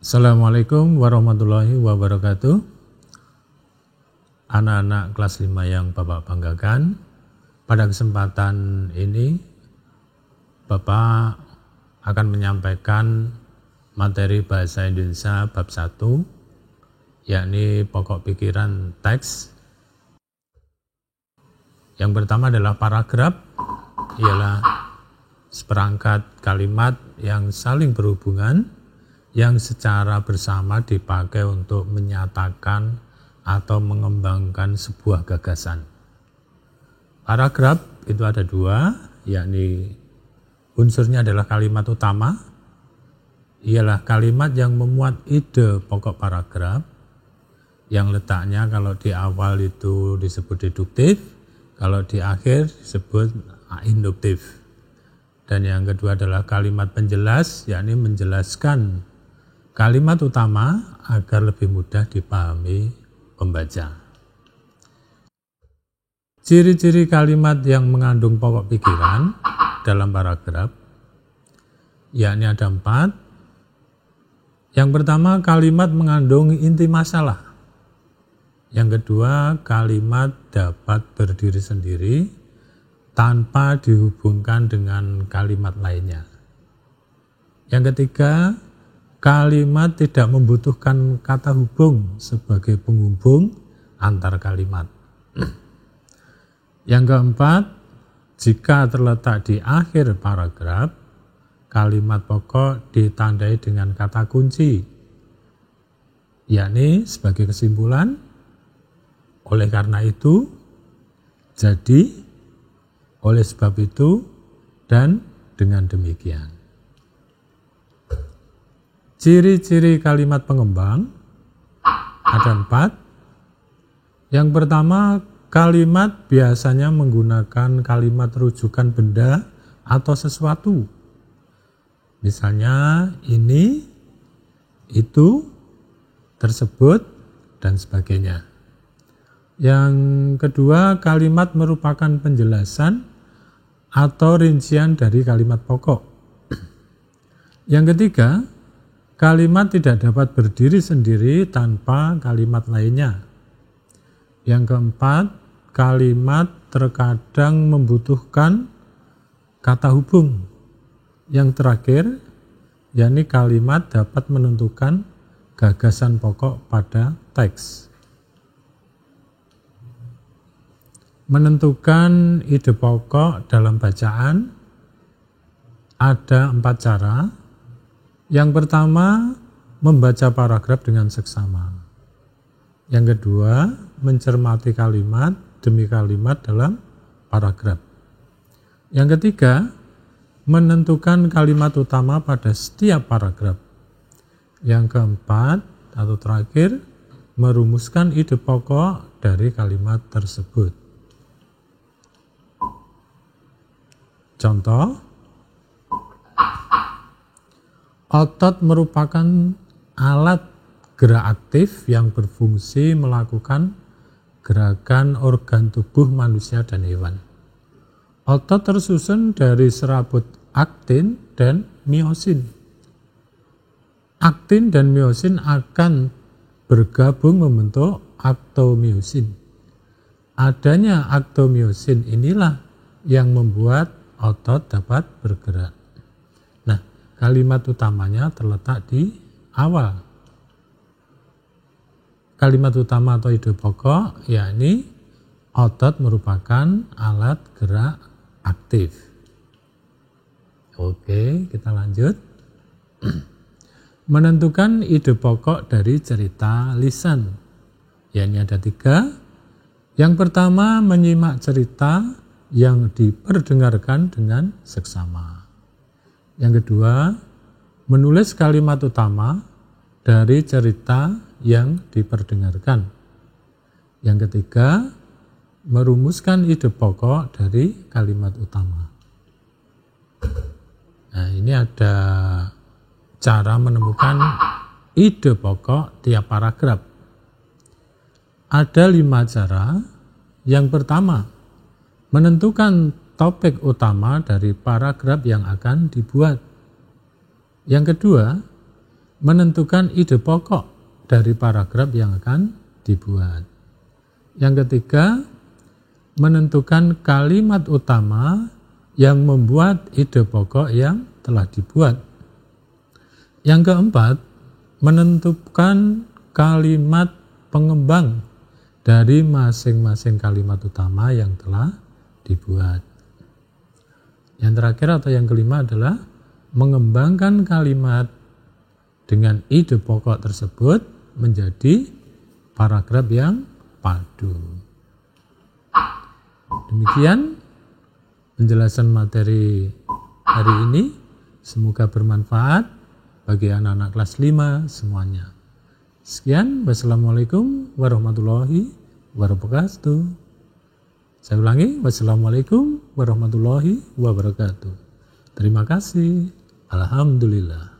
Assalamualaikum warahmatullahi wabarakatuh. Anak-anak kelas 5 yang Bapak banggakan, pada kesempatan ini Bapak akan menyampaikan materi bahasa Indonesia bab 1, yakni pokok pikiran teks. Yang pertama adalah paragraf, ialah seperangkat kalimat yang saling berhubungan yang secara bersama dipakai untuk menyatakan atau mengembangkan sebuah gagasan. Paragraf itu ada 2, yakni unsurnya adalah kalimat utama, ialah kalimat yang memuat ide pokok paragraf, yang letaknya kalau di awal itu disebut deduktif, kalau di akhir disebut induktif. Dan yang kedua adalah kalimat penjelas, yakni menjelaskan kalimat utama agar lebih mudah dipahami pembaca. Ciri-ciri kalimat yang mengandung pokok pikiran dalam paragraf, yakni ada 4. Yang pertama, kalimat mengandung inti masalah. Yang kedua, kalimat dapat berdiri sendiri tanpa dihubungkan dengan kalimat lainnya. Yang ketiga, kalimat tidak membutuhkan kata hubung sebagai penghubung antar kalimat. Yang keempat, jika terletak di akhir paragraf, kalimat pokok ditandai dengan kata kunci, yakni sebagai kesimpulan, oleh karena itu, jadi, oleh sebab itu, dan dengan demikian. Ciri-ciri kalimat pengembang ada 4. Yang pertama, kalimat biasanya menggunakan kalimat rujukan benda atau sesuatu. Misalnya ini, itu, tersebut, dan sebagainya. Yang kedua, kalimat merupakan penjelasan atau rincian dari kalimat pokok. Yang ketiga, kalimat tidak dapat berdiri sendiri tanpa kalimat lainnya. Yang keempat, kalimat terkadang membutuhkan kata hubung. Yang terakhir, yakni kalimat dapat menentukan gagasan pokok pada teks. Menentukan ide pokok dalam bacaan ada 4 cara. Yang pertama, membaca paragraf dengan seksama. Yang kedua, mencermati kalimat demi kalimat dalam paragraf. Yang ketiga, menentukan kalimat utama pada setiap paragraf. Yang keempat atau terakhir, merumuskan ide pokok dari kalimat tersebut. Contoh, otot merupakan alat gerak aktif yang berfungsi melakukan gerakan organ tubuh manusia dan hewan. Otot tersusun dari serabut aktin dan miosin. Aktin dan miosin akan bergabung membentuk aktomiosin. Adanya aktomiosin inilah yang membuat otot dapat bergerak. Kalimat utamanya terletak di awal. Kalimat utama atau ide pokok, yakni otot merupakan alat gerak aktif. Oke, kita lanjut. Menentukan ide pokok dari cerita lisan, yakni ada 3. Yang pertama, menyimak cerita yang diperdengarkan dengan seksama. Yang kedua, menulis kalimat utama dari cerita yang diperdengarkan. Yang ketiga, merumuskan ide pokok dari kalimat utama. Nah, ini ada cara menemukan ide pokok tiap paragraf. Ada 5 cara. Yang pertama, menentukan topik utama dari paragraf yang akan dibuat. Yang kedua, menentukan ide pokok dari paragraf yang akan dibuat. Yang ketiga, menentukan kalimat utama yang membuat ide pokok yang telah dibuat. Yang keempat, menentukan kalimat pengembang dari masing-masing kalimat utama yang telah dibuat. Yang terakhir atau yang kelima adalah mengembangkan kalimat dengan ide pokok tersebut menjadi paragraf yang padu. Demikian penjelasan materi hari ini. Semoga bermanfaat bagi anak-anak kelas 5 semuanya. Sekian, wassalamualaikum warahmatullahi wabarakatuh. Saya ulangi, wassalamualaikum warahmatullahi wabarakatuh. Terima kasih. Alhamdulillah.